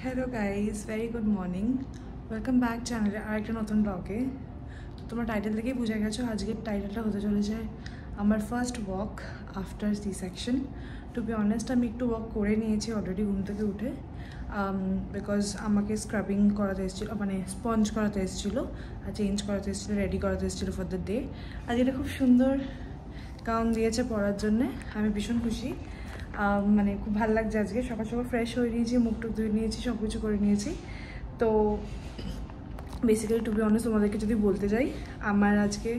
Hello guys, very good morning. Welcome back চ্যানেলে আরেকটা নতুন ব্লগে। তো তোমরা টাইটেল থেকেই বুঝে গেছো আজকের টাইটেলটা হতে চলেছে আমার first walk after C section. To be honest, আমি একটু ওয়াক করে নিয়েছি অলরেডি ঘুম থেকে উঠে, বিকজ আমাকে স্ক্রাবিং করাতে এসেছিলো, মানে স্পঞ্জ করাতে এসেছিলো আর চেঞ্জ করাতে এসেছিলো, রেডি করাতে এসেছিলো ফর দ্য ডে। আজ এটা খুব সুন্দর গাউন দিয়েছে পরার জন্যে, আমি ভীষণ খুশি। মানে খুব ভালো লাগছে। আজকে সকাল সকাল ফ্রেশ হয়ে নিয়েছি, মুখ টুক ধুয়ে নিয়েছি, সব কিছু করে নিয়েছি। তো বেসিক্যালি টু বি অনেস্ট তোমাদেরকে যদি বলতে যাই, আমার আজকে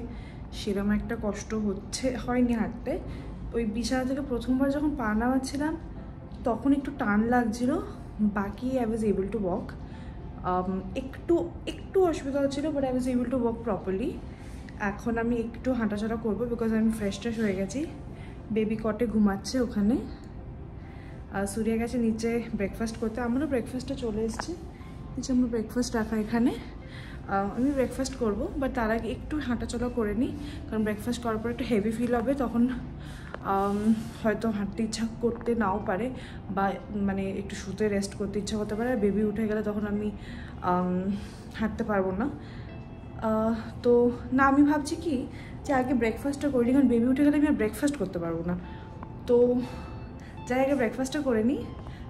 সেরকম একটা কষ্ট হয়নি হাঁটতে। ওই বিছানা থেকে প্রথমবার যখন পা নামাচ্ছিলাম তখন একটু টান লাগছিল, বাকি I was able to walk. একটু অসুবিধা হচ্ছিলো, but I was able to walk properly. এখন আমি একটু হাঁটাচলা করবো বিকজ আমি ফ্রেশ হয়ে গেছি। বেবি কটে ঘুমাচ্ছে ওখানে, সূর্যা গেছে নিচে ব্রেকফাস্ট করতে। আমারও ব্রেকফাস্টটা চলে এসেছে, নিচে আমার ব্রেকফাস্ট রাখা এখানে। আমি ব্রেকফাস্ট করবো, বাট তার আগে একটু হাঁটাচলা করে নিই, কারণ ব্রেকফাস্ট করার পর একটু হেভি ফিল হবে, তখন হয়তো হাঁটতে ইচ্ছা করতে নাও পারে, বা মানে একটু শুতে রেস্ট করতে ইচ্ছা করতে পারে। আর বেবি উঠে গেলে তখন আমি হাঁটতে পারবো না। তো না, আমি ভাবছি কি যে আগে ব্রেকফাস্টটা করি, কারণ বেবি উঠে গেলে আমি আর ব্রেকফাস্ট করতে পারবো না। তো যাই আগে ব্রেকফাস্টটা করে নিই,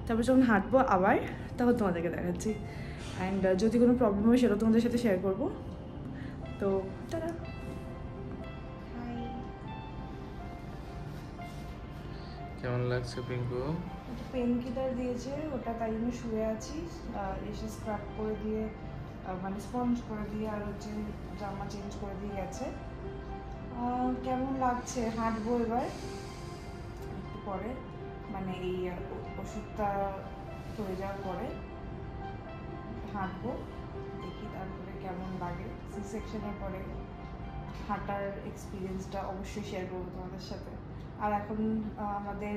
তারপর যখন হাঁটবো আবার তখন তোমাদেরকে দেখাচ্ছি। অ্যান্ড যদি কোনো প্রবলেম হয় সেটা তোমাদের সাথে শেয়ার করবো। তো তারা কেমন লাগছে পিঙ্কু? পেন কিলার দিয়েছে, ওটা তাই জন্য শুয়ে আছি। এসে স্ক্রাব করে দিয়ে, মানে স্পঞ্জ করে দিয়ে, আর হচ্ছে জামা চেঞ্জ করে দিয়ে গেছে। কেমন লাগছে? হাঁটবো এবার একটু পরে, মানে এই ওষুধটা হয়ে যাওয়ার পরে হাঁটবো, দেখি তারপরে কেমন লাগে। সি সেকশনের পরে হাঁটার এক্সপিরিয়েন্সটা অবশ্যই শেয়ার করবো তোমাদের সাথে। আর এখন আমাদের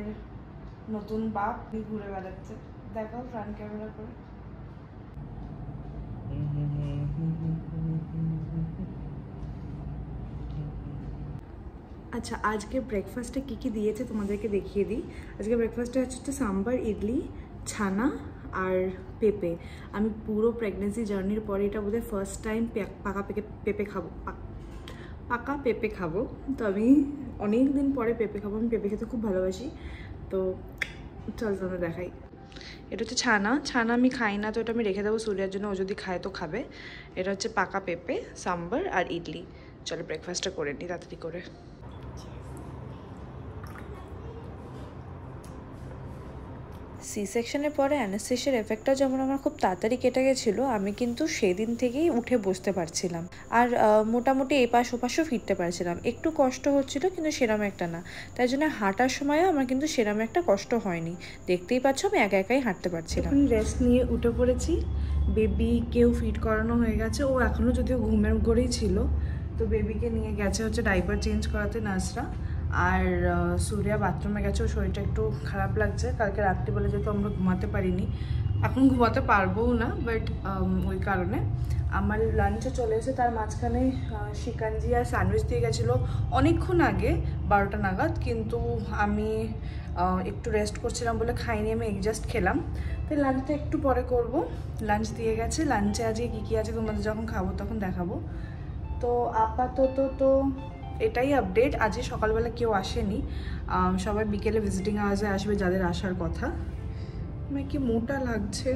নতুন বাপ ঘুরে বেড়াচ্ছে, দেখাও ফ্রন্ট ক্যামেরা করে। আচ্ছা, আজকে ব্রেকফাস্টে কী কী দিয়েছে তোমাদেরকে দেখিয়ে দিই। আজকে ব্রেকফাস্টে হচ্ছে সাম্বার, ইডলি, ছানা আর পেঁপে। আমি পুরো প্রেগনেন্সি জার্নির পরে এটা বোধহয় ফার্স্ট টাইম পাকা পেঁপে খাবো। তো আমি অনেক দিন পরে পেঁপে খাবো, আমি পেঁপে খেতে খুব ভালোবাসি। তো চল তোমাদের দেখাই। এটা হচ্ছে ছানা আমি খাই না, তো এটা আমি রেখে দেবো সূর্যের জন্য, ও যদি খায় তো খাবে। এটা হচ্ছে পাকা পেঁপে, সাম্বার আর ইডলি। চলো ব্রেকফাস্টটা করে নিই তাড়াতাড়ি করে। সি সেকশনের পরে অ্যানেস্থেশিয়ার এফেক্টটা যেমন আমার খুব তাড়াতাড়ি কেটে গেছিলো, আমি কিন্তু সেদিন থেকেই উঠে বসতে পারছিলাম, আর মোটামুটি এপাশ ওপাশও ফিরতে পারছিলাম। একটু কষ্ট হচ্ছিল কিন্তু সেরম একটা না, তাই জন্য হাঁটার সময়ও আমার কিন্তু সেরম একটা কষ্ট হয়নি। দেখতেই পাচ্ছ আমি একাই হাঁটতে পারছিলাম। আমি রেস্ট নিয়ে উঠে পড়েছি, বেবিকেও ফিড করানো হয়ে গেছে, ও এখনও যদিও ঘুমের ঘরেই ছিল। তো বেবিকে নিয়ে গেছে হচ্ছে ডাইপার চেঞ্জ করাতে নার্সরা, আর সূর্যা বাথরুমে গেছে, ওর শরীরটা একটু খারাপ লাগছে। কালকে রাত্রিবেলা যেহেতু আমরা ঘুমাতে পারিনি, এখন ঘুমাতে পারবোও না, বাট ওই কারণে আমার লাঞ্চে চলে এসে তার মাঝখানে শিকাঞ্জি আর স্যান্ডউইচ দিয়ে গেছিলো অনেকক্ষণ আগে, 12টা নাগাদ। কিন্তু আমি একটু রেস্ট করছিলাম বলে খাইনি, আমি জাস্ট খেলাম। তো লাঞ্চটা একটু পরে করব। লাঞ্চ দিয়ে গেছে, লাঞ্চে আজকে কী আছে তোমাদের যখন খাবো তখন দেখাবো। তো আপাতত তো এটাই আপডেট। আজকে সকালবেলা কেউ আসেনি, সবাই বিকেলে ভিজিটিং আওয়ার্সে আসবে যাদের আসার কথা। আমার কি মোটা লাগছে,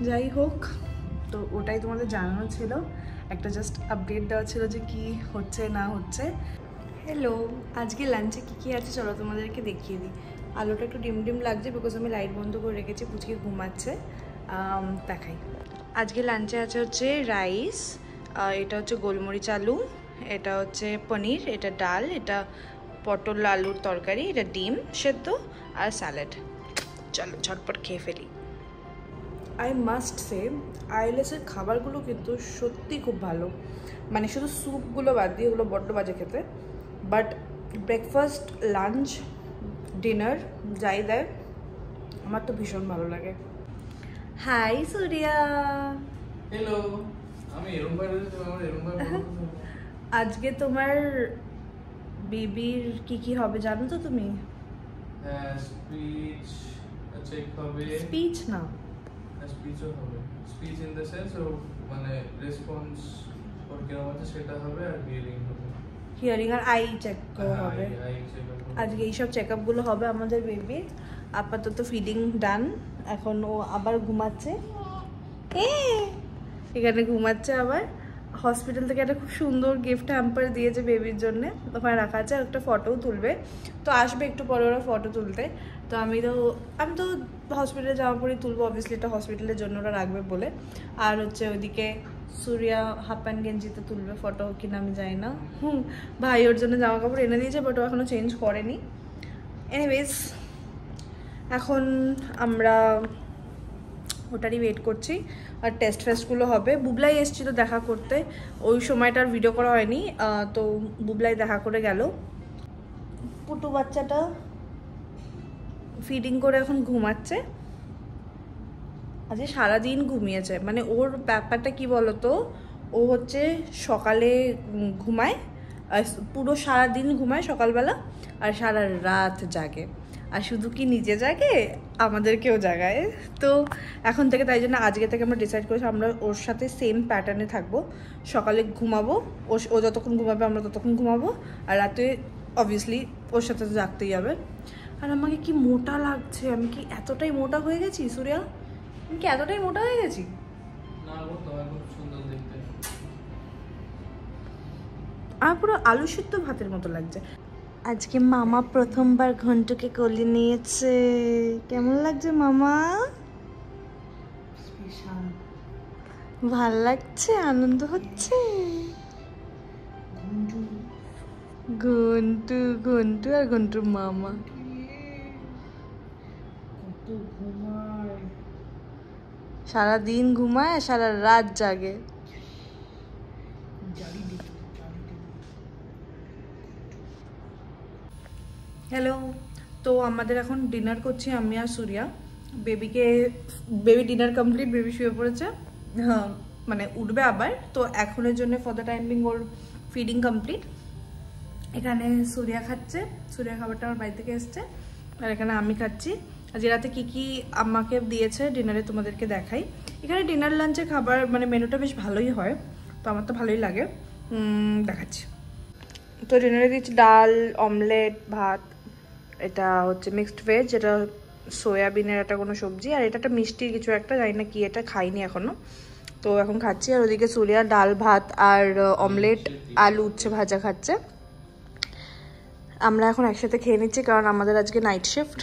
যাই হোক। তো ওটাই তোমাদের জানানো ছিল, একটা জাস্ট আপডেট দেওয়া ছিল যে কি হচ্ছে না হচ্ছে। হ্যালো, আজকে লাঞ্চে কী আছে চলো তোমাদেরকে দেখিয়ে দিই। আলোটা একটু ডিম লাগছে বিকজ আমি লাইট বন্ধ করে রেখেছি, পুচকি ঘুমাচ্ছে। দেখাই। আজকে লাঞ্চে আছে হচ্ছে রাইস, এটা হচ্ছে গোলমরিচ আলু, এটা হচ্ছে পনির, এটা ডাল, এটা পটল আলুর তরকারি, এটা ডিম সেদ্ধ আর স্যালাড। চলো ঝটপট খেয়ে ফেলি। আই মাস্ট সে আইএলএসের খাবারগুলো কিন্তু সত্যি খুব ভালো, মানে শুধু স্যুপগুলো বাদ দিয়ে, ওগুলো বড্ড বাজে খেতে। বাট ব্রেকফাস্ট, লাঞ্চ, ডিনার যাই দেয় আমার তো ভীষণ ভালো লাগে। হাই সূর্যা। হ্যালো, আমি এরকম বাইরে আমার এরকম বাইরে আজকে তোমার বেবির কি হবে জানো তো তুমি? স্পিচ চেক হবে। স্পিচ না, স্পিচও হবে। স্পিচ ইন দ্য সেন্স ও মানে রেসপন্স ওর কিরকম আছে সেটা হবে, আর হিয়ারিং হবে। হিয়ারিং আর আই চেক হবে। আই চেকআপ আজকে এইসব চেকআপগুলো হবে আমাদের বেবির। আপাতত ফিডিং ডান, এখন ও আবার ঘুমাচ্ছে, এখানে ঘুমাচ্ছে আবার। হসপিটাল থেকে একটা খুব সুন্দর গিফট হ্যাম্পার দিয়েছে বেবির জন্য, ওখানে রাখা আছে, আর একটা ফটোও তুলবে। তো আসবে একটু পরে ওরা ফটো তুলতে। তো আমি তো হসপিটালে যাওয়ার পরেই তুলবো, অবভিয়াসলি এটা হসপিটালের জন্য ওরা রাখবে বলে। আর হচ্ছে ওইদিকে সুরিয়া হাফ প্যান্ট গেঞ্জিতে তুলবে ফটো, কিনা আমি জানি না। ভাই ওর জন্য জামা কাপড় এনে দিয়েছে, বাট ও এখনও চেঞ্জ করেনি। এনিওয়েজ, এখন আমরা ওটারই ওয়েট করছি। আর টেস্ট ফেস্টগুলো হবে। বুবলাই এসেছিল দেখা করতে, ওই সময়টার ভিডিও করা হয়নি। তো বুবলাই দেখা করে গেল। পুটু বাচ্চাটা ফিডিং করে এখন ঘুমাচ্ছে। আজকে সারাদিন ঘুমিয়েছে, মানে ওর ব্যাপারটা কি বলতো, ও হচ্ছে সকালে ঘুমায়, পুরো সারাদিন ঘুমায় সকালবেলা, আর সারা রাত জাগে। আর শুধু কি নিজে জাগে, আমাদেরকেও জাগায়। তো এখন থেকে, তাই জন্য আজকে থেকে আমরা ডিসাইড করেছি আমরা ওর সাথে সেম প্যাটার্নে থাকবো। সকালে ঘুমাবো, ও যতক্ষণ ঘুমাবে আমরা ততক্ষণ ঘুমাবো, আর রাতে অবভিয়াসলি ওর সাথে তো জাগতেই হবে। আর আমাকে কি মোটা লাগছে, আমি কি এতটাই মোটা হয়ে গেছি সুরিয়া? আমি কি এতটাই মোটা হয়ে গেছি? না গো, তোমার খুব সুন্দর দেখতে। আর পুরো আলু সিদ্ধ ভাতের মতো লাগছে। আজকে মামা প্রথমবার ঘন্টুকে কোলে নিয়েছে। কেমন লাগছে মামা? ভাল লাগছে, আনন্দ হচ্ছে। ঘন্টু ঘন্টু আর ঘন্টুর মামা সারাদিন ঘুমায়, সারা রাত জাগে। হ্যালো, তো আমাদের এখন ডিনার করছি আমি আর Suriya. Baby dinner complete, baby শুয়ে পড়েছে। হ্যাঁ, মানে উঠবে আবার। তো এখনের জন্য ফর দ্য টাইম বিং ওর ফিডিং কমপ্লিট। এখানে সুরিয়া খাচ্ছে, সুরিয়া খাবারটা আমার বাড়ি থেকে এসছে, আর এখানে আমি খাচ্ছি। আজ রাতে কি কি আমাকে দিয়েছে ডিনারে তোমাদেরকে দেখাই। এখানে ডিনার লাঞ্চের খাবার মানে মেনুটা বেশ ভালোই হয়, তো আমার তো ভালোই লাগে। দেখাচ্ছি। তো ডিনারে দিচ্ছি ডাল, অমলেট, ভাত, এটা হচ্ছে মিক্সড ভেজ, এটা সয়াবিনের একটা কোনো সবজি, আর এটা একটা মিষ্টি কিছু একটা, জানি না কি, এটা খাইনি এখনো। তো এখন খাচ্ছি। আর ওদিকে সুরিয়া ডাল ভাত আর অমলেট আলু উচ্ছে ভাজা খাচ্ছে। আমরা এখন একসাথে খেয়ে নিচ্ছি, কারণ আমাদের আজকে নাইট শিফট।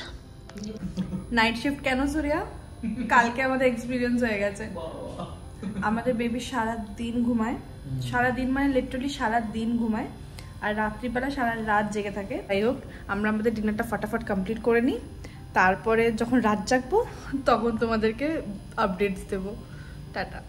নাইট শিফট কেন সুরিয়া? কালকে আমাদের এক্সপিরিয়েন্স হয়ে গেছে। আমাদের বেবি সারাদিন ঘুমায়, সারাদিন মানে লিটারালি সারাদিন ঘুমায়, আর রাত্রিবেলা সারা রাত জেগে থাকে। যাই হোক, আমরা আমাদের ডিনারটা ফাটাফাট কমপ্লিট করে নিই, তারপরে যখন রাত জাগবো তখন তোমাদেরকে আপডেটস দেবো। টাটা।